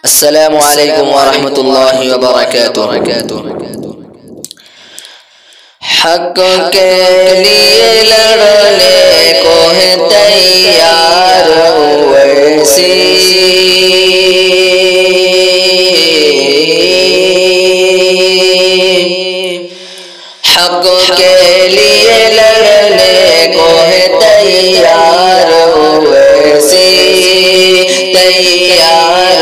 السلام علیکم ورحمۃ اللہ وبرکاتہ۔ حق کے لیے لڑنے کو ہے تیار ویسی، حق کے لیے لڑنے کو ہے تیار ویسی، تیار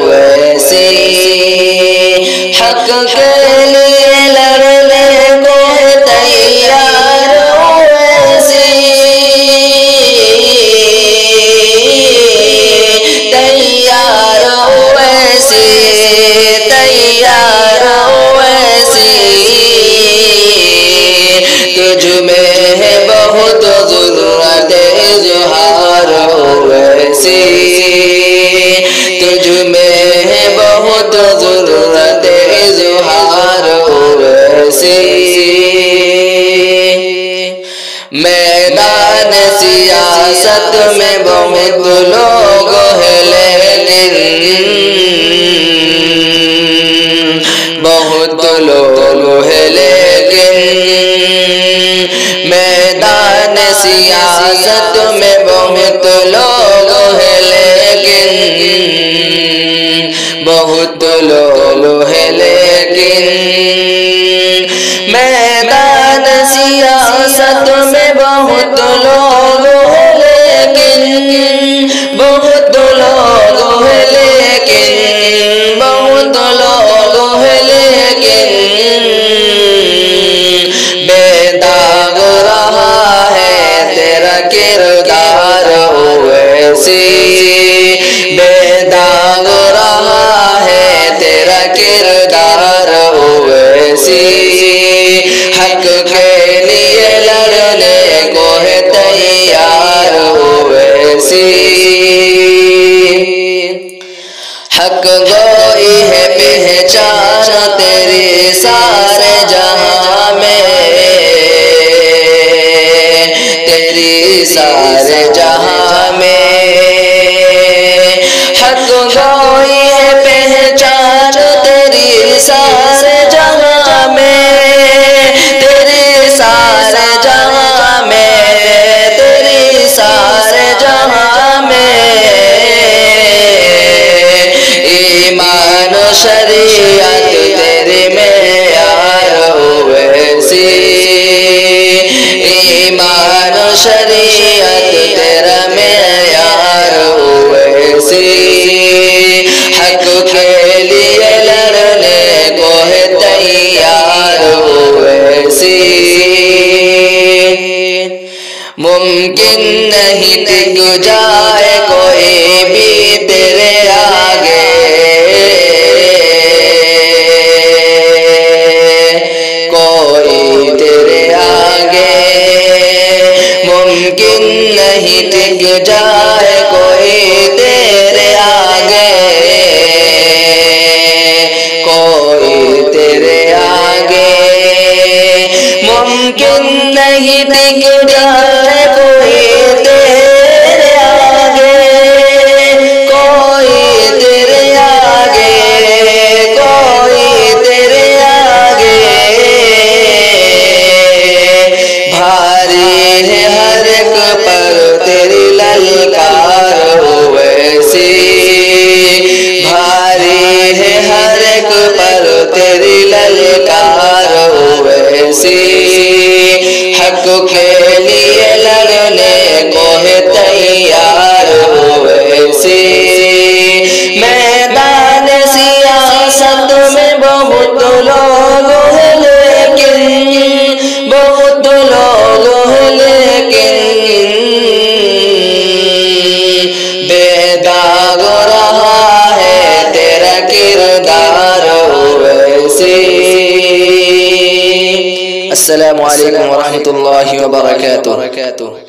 ویسی، حق کے لیے لڑنے کو ہے تیار ویسی، تیار ویسی، تیار ویسی، تجھ میں ہے بہت ضرورت اظہار ویسی، تجھ میں ہے بہت ضرورت اظہار ویسی، میدان سیاست میں بہت لوگ ہیں لیکن بہت لوگ ہیں لیکن میدان سیاست میں بہت لوگ ہیں لیکن بہت لوگ ہیں لیکن میدان سیاست میں بہت لوگ ہیں لیکن بہت لوگ ہیں لیکن بہت لوگ ہیں لیکن بے داغ رہا ہے تیرا کردار ویسی، بے داغ رہا ہے تیرا کردار ویسی، حق کے لیے لڑنے کو ہے تیار ویسی، حق گوئی ہے پہچان تیری سارے جہاں میں، تیری سارے جہاں میں، حق گوئی ہے پہچان تیری سارے جہاں میں، تیری سارے جہاں میں، تیری سارے جہاں میں، ایمان و شریعت تیری معیار ویسی، ایمان و شریعت تیرا معیار ویسی، حق کے لیے لڑنے کو ہے تیار ویسی، ممکن نہیں ٹک جائے کوئی بھی تیرے آگے، کوئی تیرے آگے، ممکن نہیں ٹک جائے کوئی تیرے آگے، کوئی تیرے آگے، ممکن نہیں ٹک جائے کوئی تیرے آگے، کوئی تیرے آگے، کوئی تیرے آگے، بھاری ہے ہر ایک پر تیری للکار ویسی، بھاری ہے ہر ایک پر تیری للکار ویسی، حق کے لیے لڑنے کو ہے تیار ویسی، میدان سیاست میں بہت لوگ ہیں لیکن بہت لوگ ہیں لیکن بے داغ رہا ہے تیرا کردار ویسی۔ السلام علیکم ورحمۃ اللہ وبرکاتہ۔